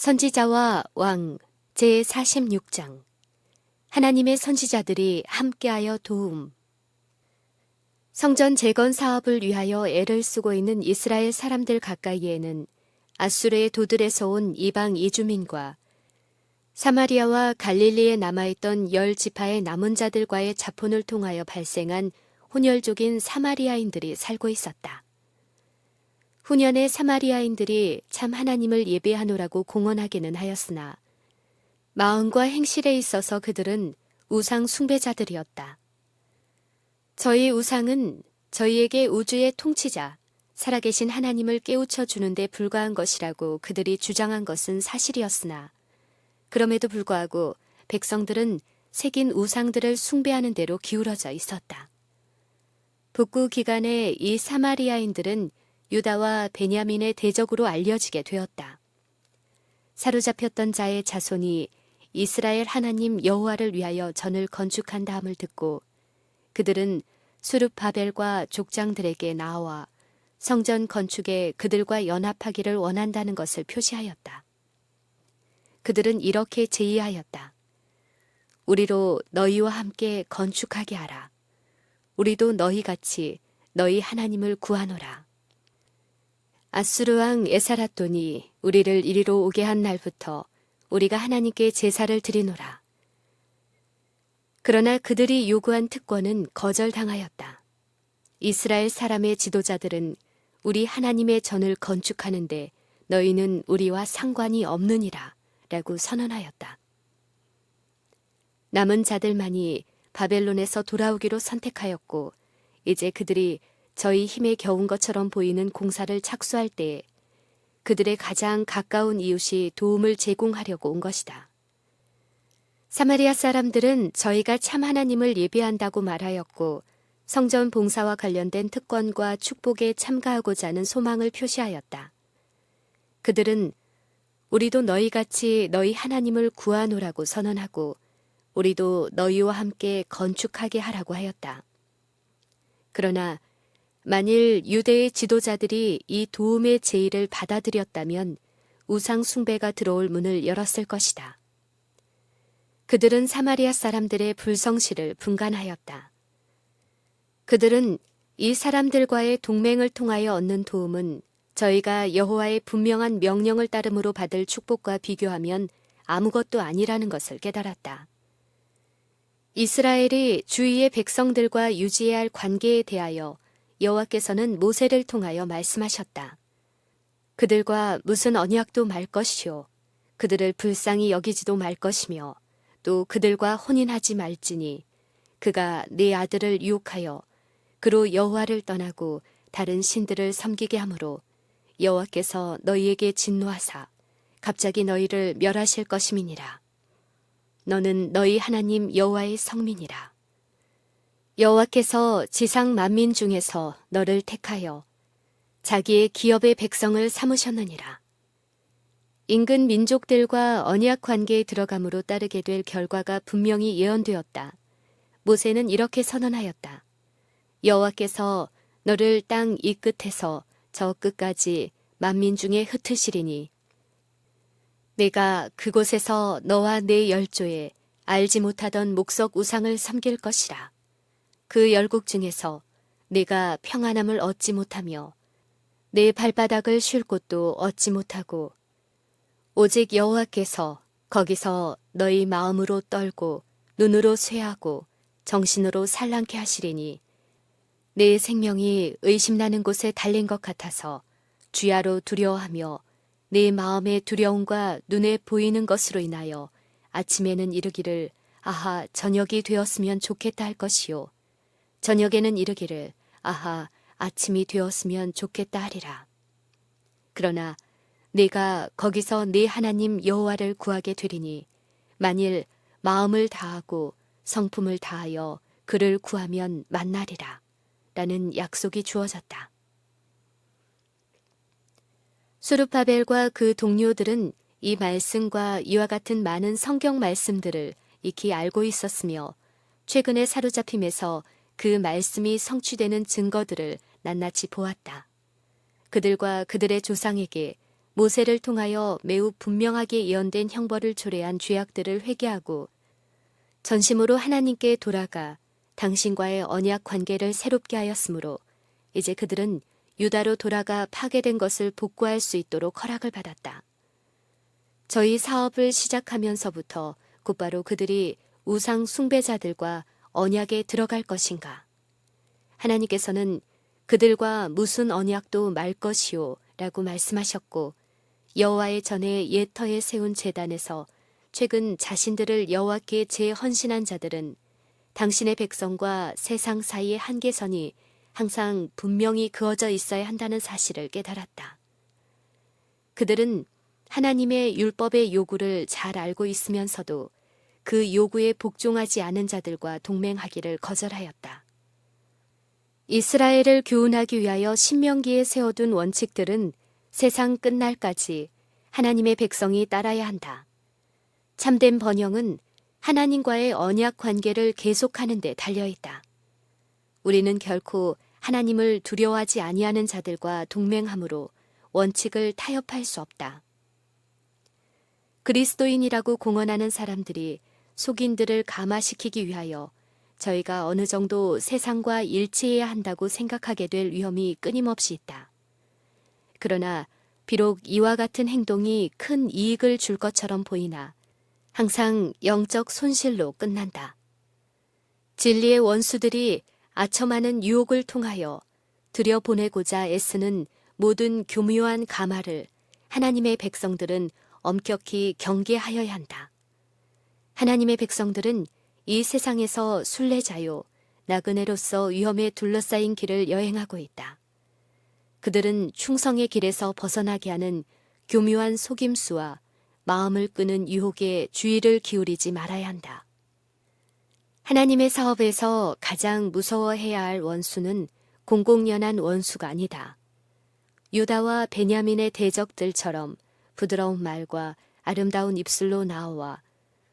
선지자와 왕 제46장 하나님의 선지자들이 함께하여 도움. 성전 재건 사업을 위하여 애를 쓰고 있는 이스라엘 사람들 가까이에는 아수르의 도들에서 온 이방 이주민과 사마리아와 갈릴리에 남아있던 10지파의 남은 자들과의 자폰을 통하여 발생한 혼혈족인 사마리아인들이 살고 있었다. 후년에 사마리아인들이 참 하나님을 예배하노라고 공언하기는 하였으나 마음과 행실에 있어서 그들은 우상 숭배자들이었다. 저희 우상은 저희에게 우주의 통치자, 살아계신 하나님을 깨우쳐 주는 데 불과한 것이라고 그들이 주장한 것은 사실이었으나 그럼에도 불구하고 백성들은 새긴 우상들을 숭배하는 대로 기울어져 있었다. 북구 기간에 이 사마리아인들은 유다와 베냐민의 대적으로 알려지게 되었다. 사로잡혔던 자의 자손이 이스라엘 하나님 여호와를 위하여 전을 건축한 다음을 듣고 그들은 수룹바벨과 족장들에게 나와 성전 건축에 그들과 연합하기를 원한다는 것을 표시하였다. 그들은 이렇게 제의하였다. 우리로 너희와 함께 건축하게 하라. 우리도 너희같이 너희 하나님을 구하노라. 아수르 왕 에사라돈이 우리를 이리로 오게 한 날부터 우리가 하나님께 제사를 드리노라. 그러나 그들이 요구한 특권은 거절당하였다. 이스라엘 사람의 지도자들은 우리 하나님의 전을 건축하는데 너희는 우리와 상관이 없느니라 라고 선언하였다. 남은 자들만이 바벨론에서 돌아오기로 선택하였고 이제 그들이 저희 힘에 겨운 것처럼 보이는 공사를 착수할 때에 그들의 가장 가까운 이웃이 도움을 제공하려고 온 것이다. 사마리아 사람들은 저희가 참 하나님을 예배한다고 말하였고 성전 봉사와 관련된 특권과 축복에 참가하고자 하는 소망을 표시하였다. 그들은 우리도 너희같이 너희 하나님을 구하노라고 선언하고 우리도 너희와 함께 건축하게 하라고 하였다. 그러나 만일 유대의 지도자들이 이 도움의 제의를 받아들였다면 우상 숭배가 들어올 문을 열었을 것이다. 그들은 사마리아 사람들의 불성실을 분간하였다. 그들은 이 사람들과의 동맹을 통하여 얻는 도움은 저희가 여호와의 분명한 명령을 따름으로 받을 축복과 비교하면 아무것도 아니라는 것을 깨달았다. 이스라엘이 주위의 백성들과 유지해야 할 관계에 대하여 여호와께서는 모세를 통하여 말씀하셨다. 그들과 무슨 언약도 말 것이요 그들을 불쌍히 여기지도 말 것이며 또 그들과 혼인하지 말지니 그가 네 아들을 유혹하여 그로 여호와를 떠나고 다른 신들을 섬기게 하므로 여호와께서 너희에게 진노하사 갑자기 너희를 멸하실 것임이니라. 너는 너희 하나님 여호와의 성민이라. 여호와께서 지상 만민 중에서 너를 택하여 자기의 기업의 백성을 삼으셨느니라. 인근 민족들과 언약 관계에 들어감으로 따르게 될 결과가 분명히 예언되었다. 모세는 이렇게 선언하였다. 여호와께서 너를 땅 이 끝에서 저 끝까지 만민 중에 흩으시리니 내가 그곳에서 너와 내 열조에 알지 못하던 목석 우상을 섬길 것이라. 그 열국 중에서 내가 평안함을 얻지 못하며 내 발바닥을 쉴 곳도 얻지 못하고 오직 여호와께서 거기서 너희 마음으로 떨고 눈으로 쇠하고 정신으로 산란케 하시리니 내 생명이 의심나는 곳에 달린 것 같아서 주야로 두려워하며 내 마음의 두려움과 눈에 보이는 것으로 인하여 아침에는 이르기를 아하 저녁이 되었으면 좋겠다 할 것이요 저녁에는 이르기를 아하 아침이 되었으면 좋겠다 하리라. 그러나 내가 거기서 네 하나님 여호와를 구하게 되리니 만일 마음을 다하고 성품을 다하여 그를 구하면 만나리라 라는 약속이 주어졌다. 수룹바벨과 그 동료들은 이 말씀과 이와 같은 많은 성경 말씀들을 익히 알고 있었으며 최근의 사로잡힘에서 그 말씀이 성취되는 증거들을 낱낱이 보았다. 그들과 그들의 조상에게 모세를 통하여 매우 분명하게 예언된 형벌을 초래한 죄악들을 회개하고 전심으로 하나님께 돌아가 당신과의 언약 관계를 새롭게 하였으므로 이제 그들은 유다로 돌아가 파괴된 것을 복구할 수 있도록 허락을 받았다. 저희 사업을 시작하면서부터 곧바로 그들이 우상 숭배자들과 언약에 들어갈 것인가? 하나님께서는 그들과 무슨 언약도 말 것이요 라고 말씀하셨고 여호와의 전에 옛 터에 세운 제단에서 최근 자신들을 여호와께 재헌신한 자들은 당신의 백성과 세상 사이의 한계선이 항상 분명히 그어져 있어야 한다는 사실을 깨달았다. 그들은 하나님의 율법의 요구를 잘 알고 있으면서도 그 요구에 복종하지 않은 자들과 동맹하기를 거절하였다. 이스라엘을 교훈하기 위하여 신명기에 세워둔 원칙들은 세상 끝날까지 하나님의 백성이 따라야 한다. 참된 번영은 하나님과의 언약 관계를 계속하는 데 달려있다. 우리는 결코 하나님을 두려워하지 아니하는 자들과 동맹함으로 원칙을 타협할 수 없다. 그리스도인이라고 공언하는 사람들이 속인들을 감화시키기 위하여 저희가 어느 정도 세상과 일치해야 한다고 생각하게 될 위험이 끊임없이 있다. 그러나 비록 이와 같은 행동이 큰 이익을 줄 것처럼 보이나 항상 영적 손실로 끝난다. 진리의 원수들이 아첨하는 유혹을 통하여 들여보내고자 애쓰는 모든 교묘한 가마를 하나님의 백성들은 엄격히 경계하여야 한다. 하나님의 백성들은 이 세상에서 순례자요, 나그네로서 위험에 둘러싸인 길을 여행하고 있다. 그들은 충성의 길에서 벗어나게 하는 교묘한 속임수와 마음을 끄는 유혹에 주의를 기울이지 말아야 한다. 하나님의 사업에서 가장 무서워해야 할 원수는 공공연한 원수가 아니다. 유다와 베냐민의 대적들처럼 부드러운 말과 아름다운 입술로 나와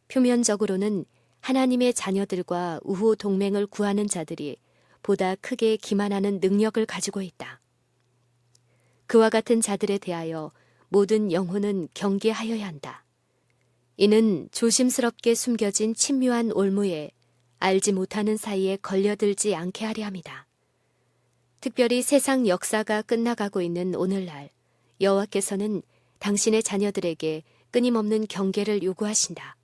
표면적으로는 하나님의 자녀들과 우호 동맹을 구하는 자들이 보다 크게 기만하는 능력을 가지고 있다. 그와 같은 자들에 대하여 모든 영혼은 경계하여야 한다. 이는 조심스럽게 숨겨진 친묘한 올무에 알지 못하는 사이에 걸려들지 않게 하려 함이다. 특별히 세상 역사가 끝나가고 있는 오늘날 여호와께서는 당신의 자녀들에게 끊임없는 경계를 요구하신다.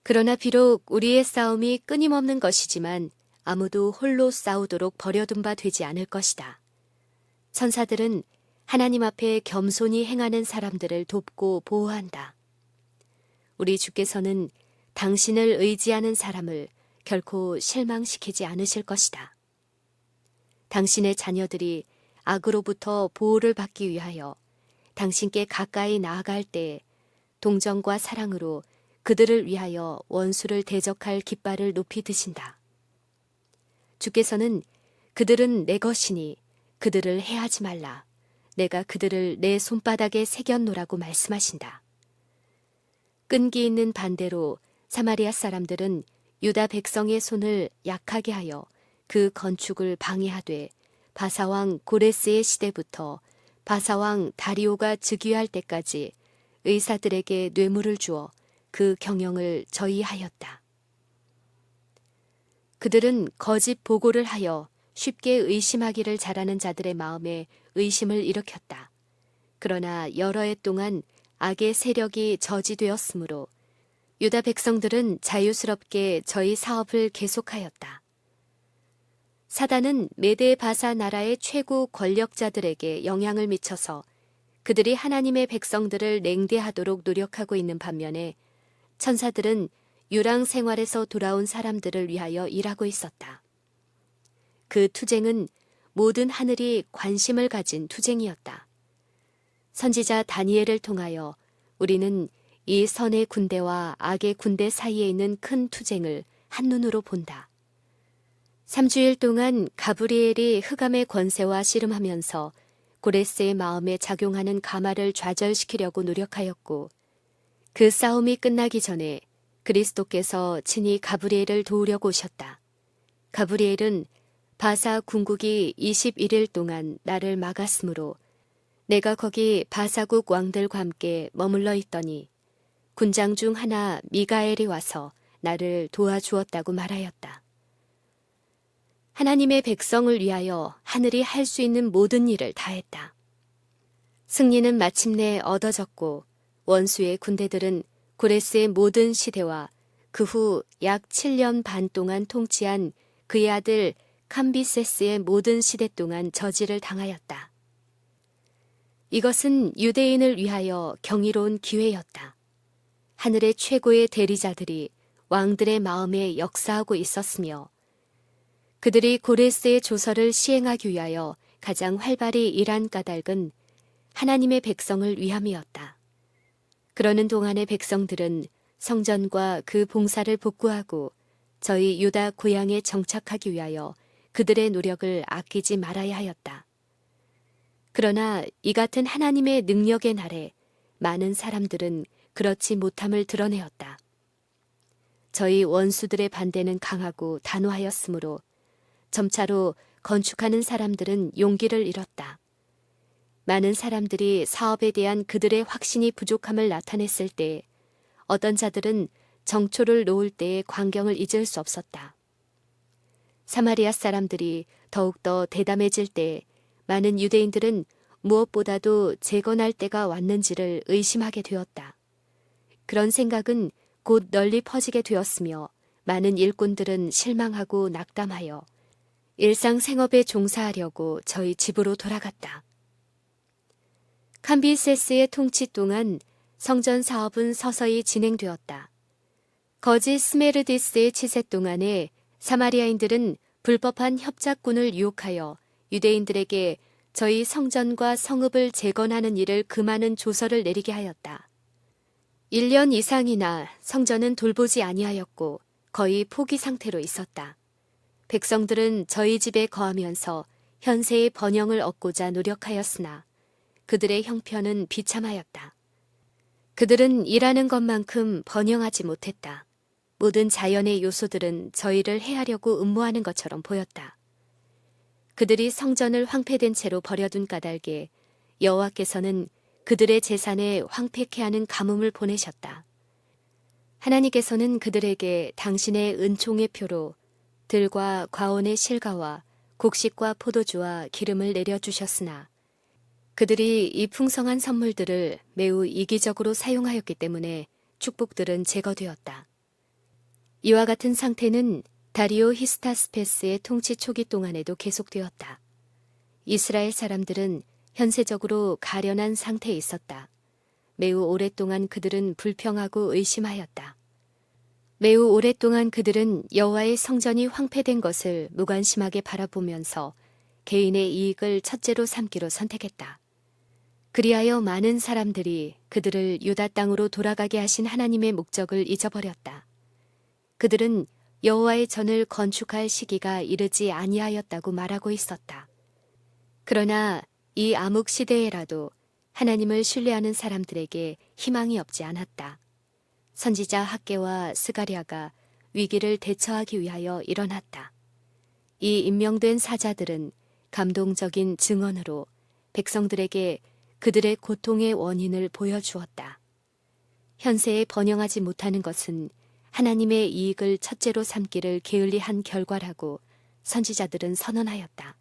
그러나 비록 우리의 싸움이 끊임없는 것이지만 아무도 홀로 싸우도록 버려둔 바 되지 않을 것이다. 천사들은 하나님 앞에 겸손히 행하는 사람들을 돕고 보호한다. 우리 주께서는 당신을 의지하는 사람을 결코 실망시키지 않으실 것이다. 당신의 자녀들이 악으로부터 보호를 받기 위하여 당신께 가까이 나아갈 때 동정과 사랑으로 그들을 위하여 원수를 대적할 깃발을 높이 드신다. 주께서는 그들은 내 것이니 그들을 해하지 말라. 내가 그들을 내 손바닥에 새겼노라고 말씀하신다. 끈기 있는 반대로 사마리아 사람들은 유다 백성의 손을 약하게 하여 그 건축을 방해하되 바사왕 고레스의 시대부터 바사왕 다리오가 즉위할 때까지 의사들에게 뇌물을 주어 그 경영을 저희하였다. 그들은 거짓 보고를 하여 쉽게 의심하기를 잘하는 자들의 마음에 의심을 일으켰다. 그러나 여러 해 동안 악의 세력이 저지되었으므로 유다 백성들은 자유스럽게 저희 사업을 계속하였다. 사단은 메데 바사 나라의 최고 권력자들에게 영향을 미쳐서 그들이 하나님의 백성들을 냉대하도록 노력하고 있는 반면에 천사들은 유랑 생활에서 돌아온 사람들을 위하여 일하고 있었다. 그 투쟁은 모든 하늘이 관심을 가진 투쟁이었다. 선지자 다니엘을 통하여 우리는 이 선의 군대와 악의 군대 사이에 있는 큰 투쟁을 한눈으로 본다. 3주일 동안 가브리엘이 흑암의 권세와 씨름하면서 고레스의 마음에 작용하는 가마를 좌절시키려고 노력하였고 그 싸움이 끝나기 전에 그리스도께서 친히 가브리엘을 도우려고 오셨다. 가브리엘은 바사 궁극이 21일 동안 나를 막았으므로 내가 거기 바사국 왕들과 함께 머물러 있더니 군장 중 하나 미가엘이 와서 나를 도와주었다고 말하였다. 하나님의 백성을 위하여 하늘이 할 수 있는 모든 일을 다했다. 승리는 마침내 얻어졌고 원수의 군대들은 고레스의 모든 시대와 그 후 약 7년 반 동안 통치한 그의 아들 캄비세스의 모든 시대 동안 저지를 당하였다. 이것은 유대인을 위하여 경이로운 기회였다. 하늘의 최고의 대리자들이 왕들의 마음에 역사하고 있었으며 그들이 고레스의 조서를 시행하기 위하여 가장 활발히 일한 까닭은 하나님의 백성을 위함이었다. 그러는 동안의 백성들은 성전과 그 봉사를 복구하고 저희 유다 고향에 정착하기 위하여 그들의 노력을 아끼지 말아야 하였다. 그러나 이 같은 하나님의 능력의 날에 많은 사람들은 그렇지 못함을 드러내었다. 저희 원수들의 반대는 강하고 단호하였으므로 점차로 건축하는 사람들은 용기를 잃었다. 많은 사람들이 사업에 대한 그들의 확신이 부족함을 나타냈을 때 어떤 자들은 정초를 놓을 때의 광경을 잊을 수 없었다. 사마리아 사람들이 더욱더 대담해질 때 많은 유대인들은 무엇보다도 재건할 때가 왔는지를 의심하게 되었다. 그런 생각은 곧 널리 퍼지게 되었으며 많은 일꾼들은 실망하고 낙담하여 일상생업에 종사하려고 저희 집으로 돌아갔다. 캄비세스의 통치 동안 성전 사업은 서서히 진행되었다. 거짓 스메르디스의 치세 동안에 사마리아인들은 불법한 협작군을 유혹하여 유대인들에게 저희 성전과 성읍을 재건하는 일을 금하는 조서를 내리게 하였다. 1년 이상이나 성전은 돌보지 아니하였고 거의 포기 상태로 있었다. 백성들은 저희 집에 거하면서 현세의 번영을 얻고자 노력하였으나 그들의 형편은 비참하였다. 그들은 일하는 것만큼 번영하지 못했다. 모든 자연의 요소들은 저희를 해하려고 음모하는 것처럼 보였다. 그들이 성전을 황폐된 채로 버려둔 까닭에 여호와께서는 그들의 재산에 황폐케 하는 가뭄을 보내셨다. 하나님께서는 그들에게 당신의 은총의 표로 들과 과온의 실과와 곡식과 포도주와 기름을 내려주셨으나 그들이 이 풍성한 선물들을 매우 이기적으로 사용하였기 때문에 축복들은 제거되었다. 이와 같은 상태는 다리오 히스타스페스의 통치 초기 동안에도 계속되었다. 이스라엘 사람들은 현세적으로 가련한 상태에 있었다. 매우 오랫동안 그들은 불평하고 의심하였다. 매우 오랫동안 그들은 여호와의 성전이 황폐된 것을 무관심하게 바라보면서 개인의 이익을 첫째로 삼기로 선택했다. 그리하여 많은 사람들이 그들을 유다 땅으로 돌아가게 하신 하나님의 목적을 잊어버렸다. 그들은 여호와의 전을 건축할 시기가 이르지 아니하였다고 말하고 있었다. 그러나 이 암흑 시대에라도 하나님을 신뢰하는 사람들에게 희망이 없지 않았다. 선지자 학개와 스가랴가 위기를 대처하기 위하여 일어났다. 이 임명된 사자들은 감동적인 증언으로 백성들에게 그들의 고통의 원인을 보여주었다. 현세에 번영하지 못하는 것은 하나님의 이익을 첫째로 삼기를 게을리한 결과라고 선지자들은 선언하였다.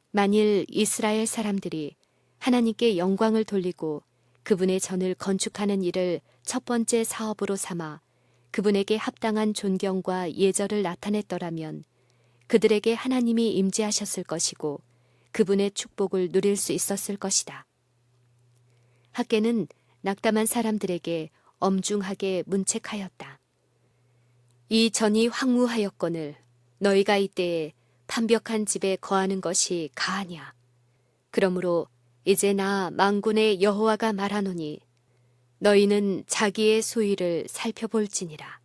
만일 이스라엘 사람들이 하나님께 영광을 돌리고 그분의 전을 건축하는 일을 첫 번째 사업으로 삼아 그분에게 합당한 존경과 예절을 나타냈더라면 그들에게 하나님이 임재하셨을 것이고 그분의 축복을 누릴 수 있었을 것이다. 학개는 낙담한 사람들에게 엄중하게 문책하였다. 이 전이 황무하였거늘 너희가 이때에 판벽한 집에 거하는 것이 가하냐. 그러므로 이제 나 만군의 여호와가 말하노니 너희는 자기의 소위를 살펴볼지니라.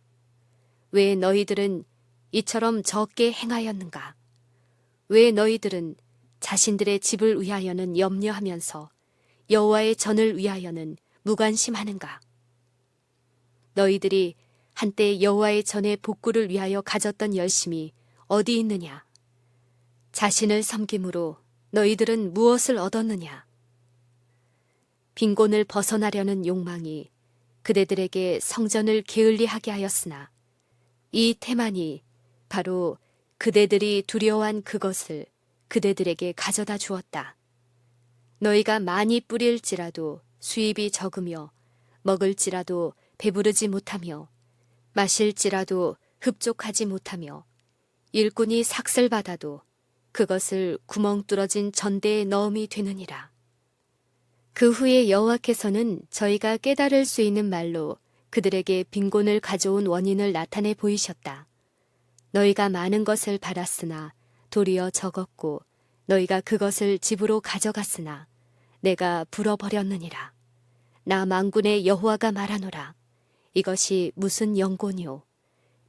왜 너희들은 이처럼 적게 행하였는가? 왜 너희들은 자신들의 집을 위하여는 염려하면서 여호와의 전을 위하여는 무관심하는가? 너희들이 한때 여호와의 전의 복구를 위하여 가졌던 열심이 어디 있느냐? 자신을 섬김으로 너희들은 무엇을 얻었느냐? 빈곤을 벗어나려는 욕망이 그대들에게 성전을 게을리하게 하였으나 이 태만이 바로 그대들이 두려워한 그것을 그대들에게 가져다 주었다. 너희가 많이 뿌릴지라도 수입이 적으며 먹을지라도 배부르지 못하며 마실지라도 흡족하지 못하며 일꾼이 삭슬받아도 그것을 구멍 뚫어진 전대에 넣음이 되느니라. 그 후에 여호와께서는 저희가 깨달을 수 있는 말로 그들에게 빈곤을 가져온 원인을 나타내 보이셨다. 너희가 많은 것을 받았으나 도리어 적었고 너희가 그것을 집으로 가져갔으나 내가 불어버렸느니라. 나 만군의 여호와가 말하노라. 이것이 무슨 영곤이요.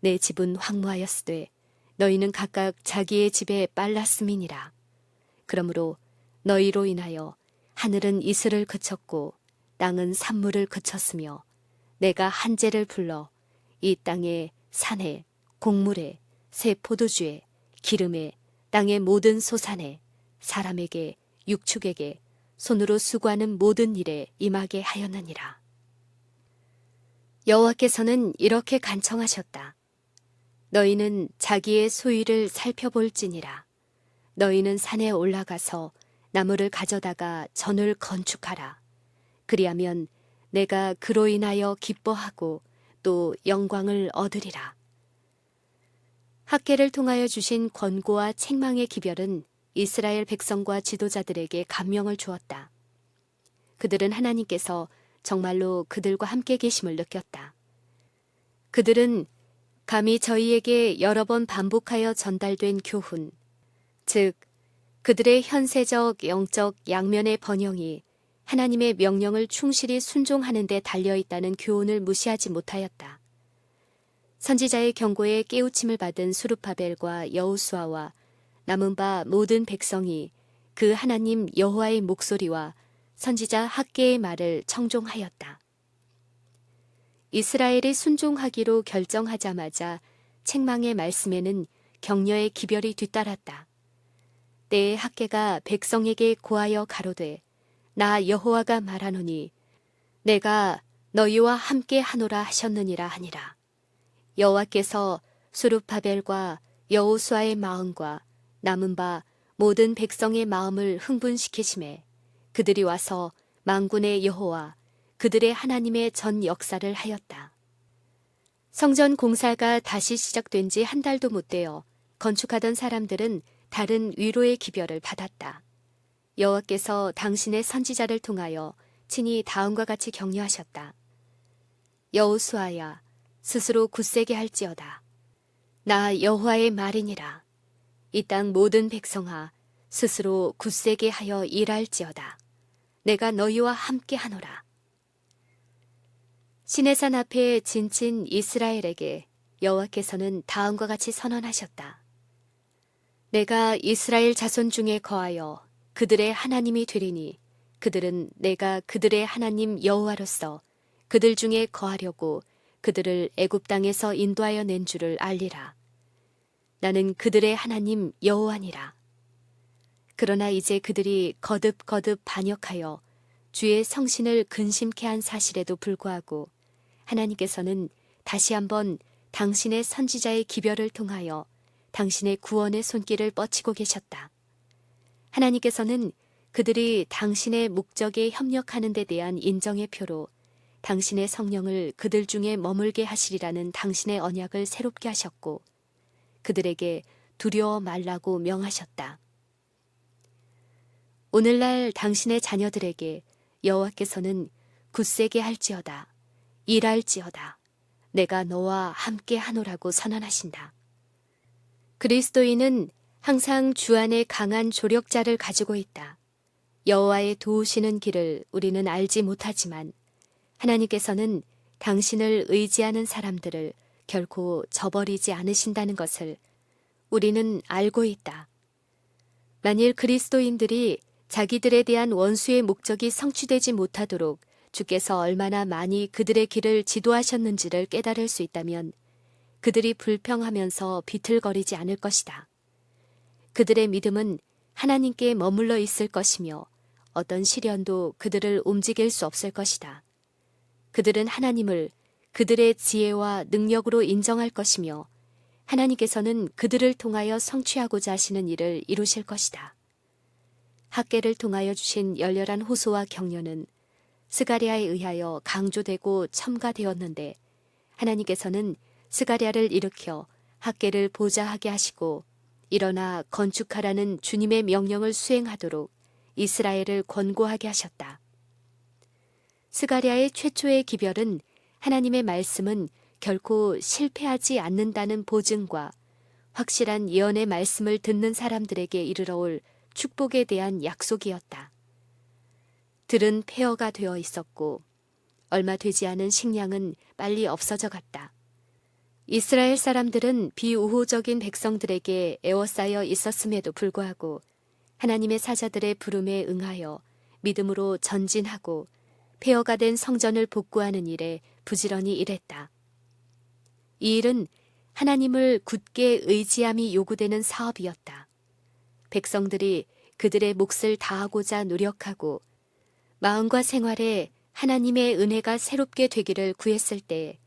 내 집은 황무하였으되 너희는 각각 자기의 집에 빨랐음이니라. 그러므로 너희로 인하여 하늘은 이슬을 그쳤고 땅은 산물을 그쳤으며 내가 한재를 불러 이 땅의 산에 곡물에 새 포도주에 기름에 땅의 모든 소산에 사람에게 육축에게 손으로 수고하는 모든 일에 임하게 하였느니라. 여호와께서는 이렇게 간청하셨다. 너희는 자기의 소유를 살펴볼지니라. 너희는 산에 올라가서 나무를 가져다가 전을 건축하라. 그리하면 내가 그로 인하여 기뻐하고 또 영광을 얻으리라. 학개를 통하여 주신 권고와 책망의 기별은 이스라엘 백성과 지도자들에게 감명을 주었다. 그들은 하나님께서 정말로 그들과 함께 계심을 느꼈다. 그들은 감히 저희에게 여러 번 반복하여 전달된 교훈, 즉 그들의 현세적 영적 양면의 번영이 하나님의 명령을 충실히 순종하는 데 달려있다는 교훈을 무시하지 못하였다. 선지자의 경고에 깨우침을 받은 수르바벨과 여호수아와 남은 바 모든 백성이 그 하나님 여호와의 목소리와 선지자 학개의 말을 청종하였다. 이스라엘이 순종하기로 결정하자마자 책망의 말씀에는 격려의 기별이 뒤따랐다. 때에 학개가 백성에게 고하여 가로되 나 여호와가 말하노니 내가 너희와 함께 하노라 하셨느니라 하니라. 여호와께서 수르바벨과 여호수아의 마음과 남은 바 모든 백성의 마음을 흥분시키심에 그들이 와서 만군의 여호와 그들의 하나님의 전 역사를 하였다. 성전 공사가 다시 시작된 지 한 달도 못 되어 건축하던 사람들은 다른 위로의 기별을 받았다. 여호와께서 당신의 선지자를 통하여 친히 다음과 같이 격려하셨다. 여호수아야 스스로 굳세게 할지어다. 나 여호와의 말이니라. 이 땅 모든 백성아 스스로 굳세게 하여 일할지어다. 내가 너희와 함께 하노라. 시내산 앞에 진친 이스라엘에게 여호와께서는 다음과 같이 선언하셨다. 내가 이스라엘 자손 중에 거하여 그들의 하나님이 되리니 그들은 내가 그들의 하나님 여호와로서 그들 중에 거하려고 그들을 애굽 땅에서 인도하여 낸 줄을 알리라. 나는 그들의 하나님 여호와니라. 그러나 이제 그들이 거듭거듭 반역하여 주의 성신을 근심케 한 사실에도 불구하고 하나님께서는 다시 한번 당신의 선지자의 기별을 통하여 당신의 구원의 손길을 뻗치고 계셨다. 하나님께서는 그들이 당신의 목적에 협력하는 데 대한 인정의 표로 당신의 성령을 그들 중에 머물게 하시리라는 당신의 언약을 새롭게 하셨고 그들에게 두려워 말라고 명하셨다. 오늘날 당신의 자녀들에게 여호와께서는 굳세게 할지어다. 일할지어다. 내가 너와 함께 하노라고 선언하신다. 그리스도인은 항상 주 안에 강한 조력자를 가지고 있다. 여호와의 도우시는 길을 우리는 알지 못하지만 하나님께서는 당신을 의지하는 사람들을 결코 저버리지 않으신다는 것을 우리는 알고 있다. 만일 그리스도인들이 자기들에 대한 원수의 목적이 성취되지 못하도록 주께서 얼마나 많이 그들의 길을 지도하셨는지를 깨달을 수 있다면 그들이 불평하면서 비틀거리지 않을 것이다. 그들의 믿음은 하나님께 머물러 있을 것이며 어떤 시련도 그들을 움직일 수 없을 것이다. 그들은 하나님을 그들의 지혜와 능력으로 인정할 것이며 하나님께서는 그들을 통하여 성취하고자 하시는 일을 이루실 것이다. 학계를 통하여 주신 열렬한 호소와 격려는 스가랴에 의하여 강조되고 첨가되었는데 하나님께서는 스가랴를 일으켜 학계를 보좌하게 하시고 일어나 건축하라는 주님의 명령을 수행하도록 이스라엘을 권고하게 하셨다. 스가랴의 최초의 기별은 하나님의 말씀은 결코 실패하지 않는다는 보증과 확실한 예언의 말씀을 듣는 사람들에게 이르러 올 축복에 대한 약속이었다. 들은 폐허가 되어 있었고 얼마 되지 않은 식량은 빨리 없어져 갔다. 이스라엘 사람들은 비우호적인 백성들에게 에워싸여 있었음에도 불구하고 하나님의 사자들의 부름에 응하여 믿음으로 전진하고 폐허가 된 성전을 복구하는 일에 부지런히 일했다. 이 일은 하나님을 굳게 의지함이 요구되는 사업이었다. 백성들이 그들의 몫을 다하고자 노력하고 마음과 생활에 하나님의 은혜가 새롭게 되기를 구했을 때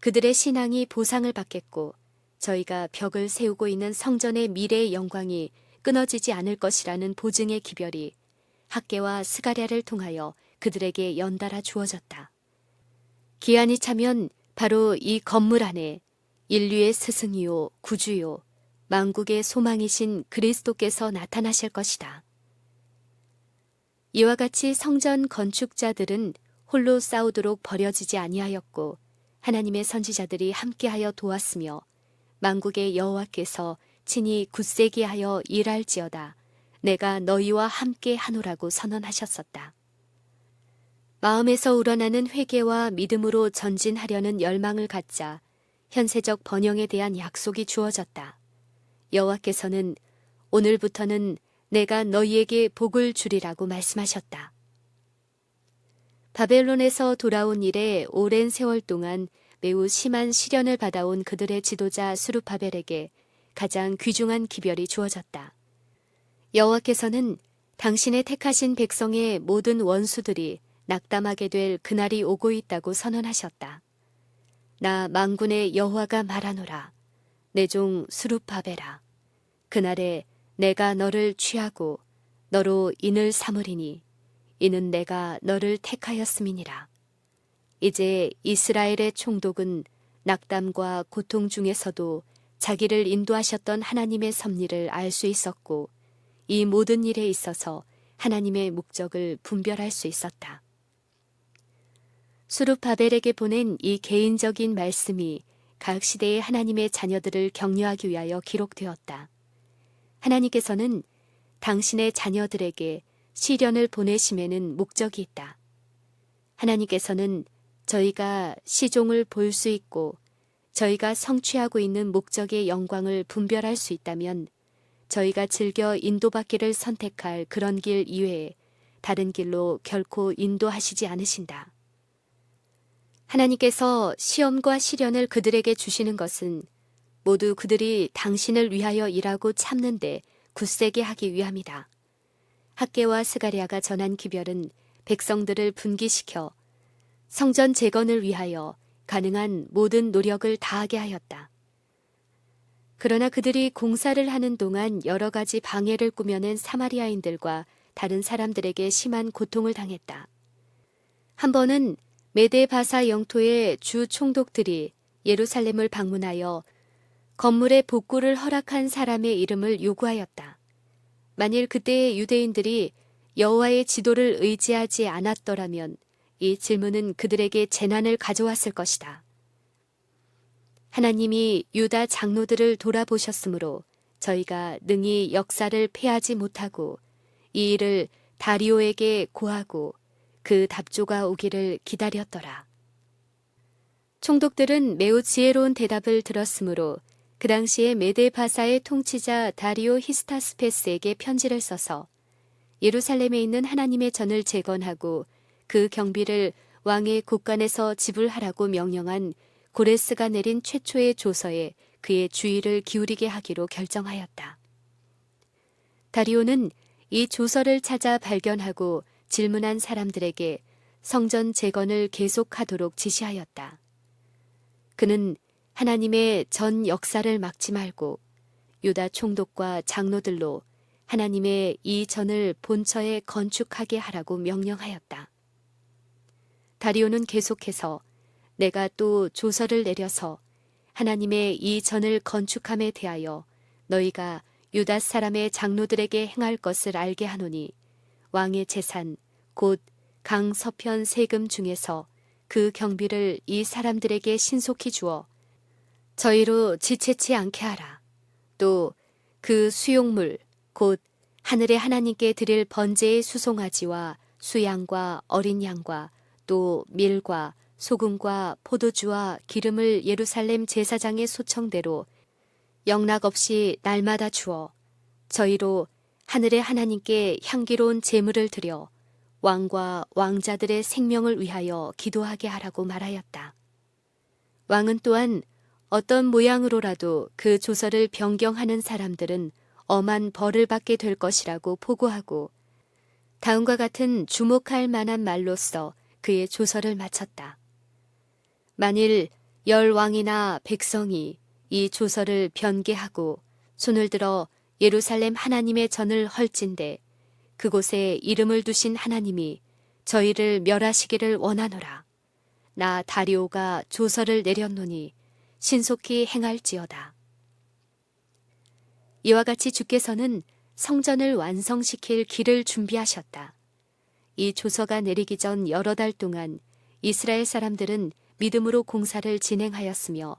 그들의 신앙이 보상을 받겠고 저희가 벽을 세우고 있는 성전의 미래의 영광이 끊어지지 않을 것이라는 보증의 기별이 학개와 스가랴를 통하여 그들에게 연달아 주어졌다. 기한이 차면 바로 이 건물 안에 인류의 스승이요 구주요 만국의 소망이신 그리스도께서 나타나실 것이다. 이와 같이 성전 건축자들은 홀로 싸우도록 버려지지 아니하였고 하나님의 선지자들이 함께하여 도왔으며 만국의 여호와께서 친히 굳세게 하여 일할지어다 내가 너희와 함께 하노라고 선언하셨었다. 마음에서 우러나는 회개와 믿음으로 전진하려는 열망을 갖자 현세적 번영에 대한 약속이 주어졌다. 여호와께서는 오늘부터는 내가 너희에게 복을 주리라고 말씀하셨다. 바벨론에서 돌아온 이래 오랜 세월 동안 매우 심한 시련을 받아온 그들의 지도자 스룹바벨에게 가장 귀중한 기별이 주어졌다. 여호와께서는 당신의 택하신 백성의 모든 원수들이 낙담하게 될 그날이 오고 있다고 선언하셨다. 나 만군의 여호와가 말하노라. 내 종 스룹바벨아. 그날에 내가 너를 취하고 너로 인을 삼으리니 이는 내가 너를 택하였음이니라. 이제 이스라엘의 총독은 낙담과 고통 중에서도 자기를 인도하셨던 하나님의 섭리를 알 수 있었고 이 모든 일에 있어서 하나님의 목적을 분별할 수 있었다. 스룹바벨에게 보낸 이 개인적인 말씀이 각 시대의 하나님의 자녀들을 격려하기 위하여 기록되었다. 하나님께서는 당신의 자녀들에게 시련을 보내심에는 목적이 있다. 하나님께서는 저희가 시종을 볼 수 있고 저희가 성취하고 있는 목적의 영광을 분별할 수 있다면 저희가 즐겨 인도받기를 선택할 그런 길 이외에 다른 길로 결코 인도하시지 않으신다. 하나님께서 시험과 시련을 그들에게 주시는 것은 모두 그들이 당신을 위하여 일하고 참는데 굳세게 하기 위함이다. 학개와 스가랴가 전한 기별은 백성들을 분기시켜 성전 재건을 위하여 가능한 모든 노력을 다하게 하였다. 그러나 그들이 공사를 하는 동안 여러 가지 방해를 꾸며낸 사마리아인들과 다른 사람들에게 심한 고통을 당했다. 한 번은 메데바사 영토의 주 총독들이 예루살렘을 방문하여 건물의 복구를 허락한 사람의 이름을 요구하였다. 만일 그때의 유대인들이 여호와의 지도를 의지하지 않았더라면 이 질문은 그들에게 재난을 가져왔을 것이다. 하나님이 유다 장로들을 돌아보셨으므로 저희가 능히 역사를 패하지 못하고 이 일을 다리오에게 고하고 그 답조가 오기를 기다렸더라. 총독들은 매우 지혜로운 대답을 들었으므로 그 당시에 메데바사의 통치자 다리오 히스타스페스에게 편지를 써서 예루살렘에 있는 하나님의 전을 재건하고 그 경비를 왕의 곳간에서 지불하라고 명령한 고레스가 내린 최초의 조서에 그의 주의를 기울이게 하기로 결정하였다. 다리오는 이 조서를 찾아 발견하고 질문한 사람들에게 성전 재건을 계속하도록 지시하였다. 그는 하나님의 전 역사를 막지 말고 유다 총독과 장로들로 하나님의 이 전을 본처에 건축하게 하라고 명령하였다. 다리오는 계속해서 내가 또 조서를 내려서 하나님의 이 전을 건축함에 대하여 너희가 유다 사람의 장로들에게 행할 것을 알게 하노니 왕의 재산 곧 강 서편 세금 중에서 그 경비를 이 사람들에게 신속히 주어 저희로 지체치 않게 하라. 또 그 수용물 곧 하늘의 하나님께 드릴 번제의 수송아지와 수양과 어린 양과 또 밀과 소금과 포도주와 기름을 예루살렘 제사장의 소청대로 영락 없이 날마다 주어 저희로 하늘의 하나님께 향기로운 제물을 드려 왕과 왕자들의 생명을 위하여 기도하게 하라고 말하였다. 왕은 또한 어떤 모양으로라도 그 조서를 변경하는 사람들은 엄한 벌을 받게 될 것이라고 포고하고 다음과 같은 주목할 만한 말로써 그의 조서를 마쳤다. 만일 열 왕이나 백성이 이 조서를 변개하고 손을 들어 예루살렘 하나님의 전을 헐진대 그곳에 이름을 두신 하나님이 저희를 멸하시기를 원하노라. 나 다리오가 조서를 내렸노니 신속히 행할지어다. 이와 같이 주께서는 성전을 완성시킬 길을 준비하셨다. 이 조서가 내리기 전 여러 달 동안 이스라엘 사람들은 믿음으로 공사를 진행하였으며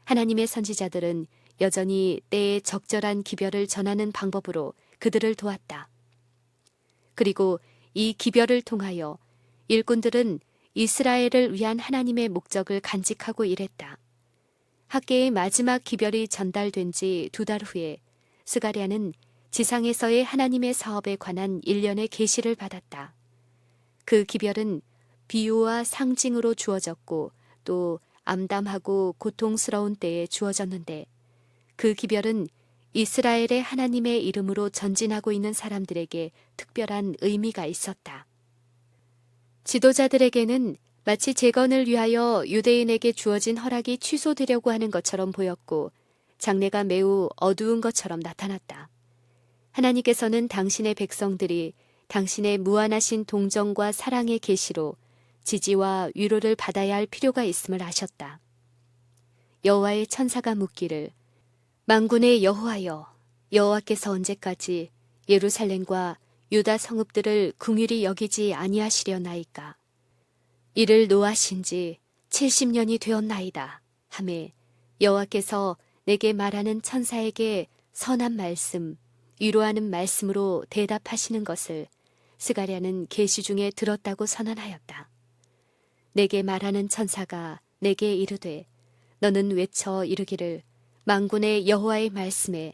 하나님의 선지자들은 여전히 때의 적절한 기별을 전하는 방법으로 그들을 도왔다. 그리고 이 기별을 통하여 일꾼들은 이스라엘을 위한 하나님의 목적을 간직하고 일했다. 학계의 마지막 기별이 전달된 지 2달 후에 스가랴는 지상에서의 하나님의 사업에 관한 일련의 계시를 받았다. 그 기별은 비유와 상징으로 주어졌고 또 암담하고 고통스러운 때에 주어졌는데 그 기별은 이스라엘의 하나님의 이름으로 전진하고 있는 사람들에게 특별한 의미가 있었다. 지도자들에게는 마치 재건을 위하여 유대인에게 주어진 허락이 취소되려고 하는 것처럼 보였고 장래가 매우 어두운 것처럼 나타났다. 하나님께서는 당신의 백성들이 당신의 무한하신 동정과 사랑의 계시로 지지와 위로를 받아야 할 필요가 있음을 아셨다. 여호와의 천사가 묻기를 만군의 여호와여, 여호와께서 언제까지 예루살렘과 유다 성읍들을 긍휼히 여기지 아니하시려나이까. 이를 노하신 지 70년이 되었나이다 하매 여호와께서 내게 말하는 천사에게 선한 말씀, 위로하는 말씀으로 대답하시는 것을 스가랴는 계시 중에 들었다고 선언하였다. 내게 말하는 천사가 내게 이르되 너는 외쳐 이르기를 만군의 여호와의 말씀에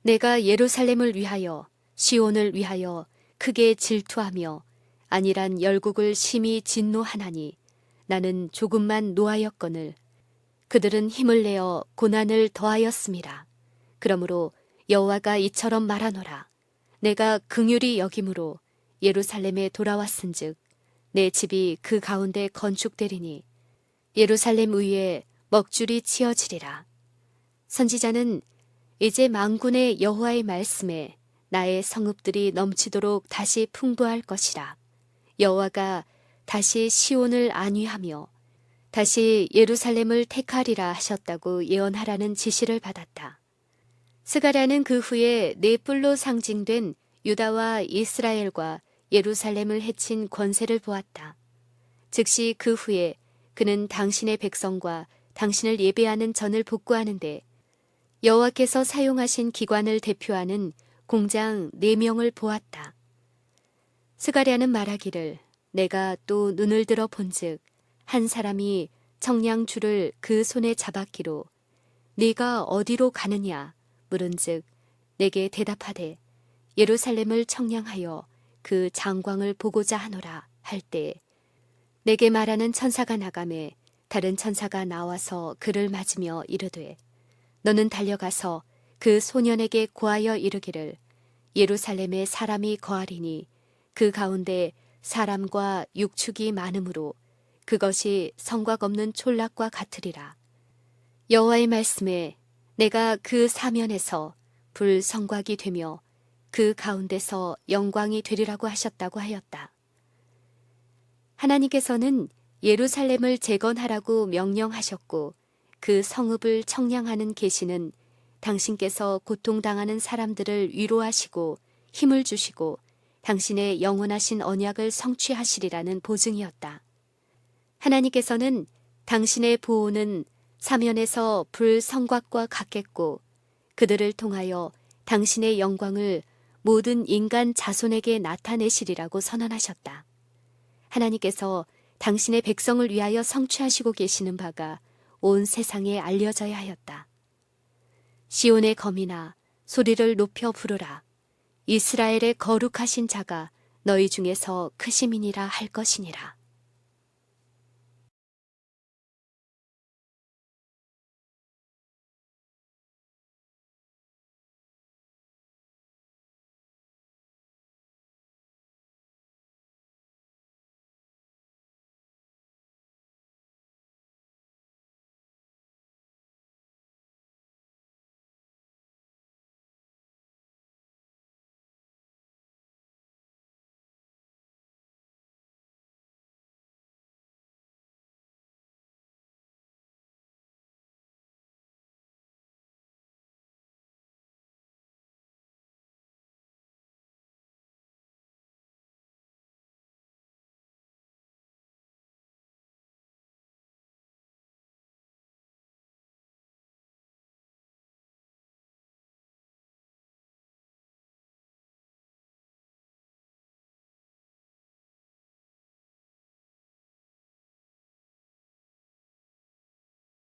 내가 예루살렘을 위하여 시온을 위하여 크게 질투하며 안일한 열국을 심히 진노하나니 나는 조금만 노하였거늘 그들은 힘을 내어 고난을 더하였음이라. 그러므로 여호와가 이처럼 말하노라. 내가 긍휼히 여김으로 예루살렘에 돌아왔은즉 내 집이 그 가운데 건축되리니 예루살렘 위에 먹줄이 치어지리라. 선지자는 이제 만군의 여호와의 말씀에 나의 성읍들이 넘치도록 다시 풍부할 것이라. 여호와가 다시 시온을 안위하며 다시 예루살렘을 택하리라 하셨다고 예언하라는 지시를 받았다. 스가랴는 그 후에 네 뿔로 상징된 유다와 이스라엘과 예루살렘을 해친 권세를 보았다. 즉시 그 후에 그는 당신의 백성과 당신을 예배하는 전을 복구하는데 여호와께서 사용하신 기관을 대표하는 공장 4명을 보았다. 스가랴는 말하기를 내가 또 눈을 들어 본즉 한 사람이 청량줄을 그 손에 잡았기로 네가 어디로 가느냐 물은즉 내게 대답하되 예루살렘을 청량하여 그 장광을 보고자 하노라 할 때 내게 말하는 천사가 나가매 다른 천사가 나와서 그를 맞으며 이르되 너는 달려가서 그 소년에게 고하여 이르기를 예루살렘에 사람이 거하리니 그 가운데 사람과 육축이 많으므로 그것이 성곽 없는 촌락과 같으리라. 여호와의 말씀에 내가 그 사면에서 불 성곽이 되며 그 가운데서 영광이 되리라고 하셨다고 하였다. 하나님께서는 예루살렘을 재건하라고 명령하셨고 그 성읍을 청량하는 계시는 당신께서 고통당하는 사람들을 위로하시고 힘을 주시고 당신의 영원하신 언약을 성취하시리라는 보증이었다. 하나님께서는 당신의 보호는 사면에서 불 성곽과 같겠고 그들을 통하여 당신의 영광을 모든 인간 자손에게 나타내시리라고 선언하셨다. 하나님께서 당신의 백성을 위하여 성취하시고 계시는 바가 온 세상에 알려져야 하였다. 시온의 거민아 소리를 높여 부르라. 이스라엘의 거룩하신 자가 너희 중에서 크심이니라 할 것이니라.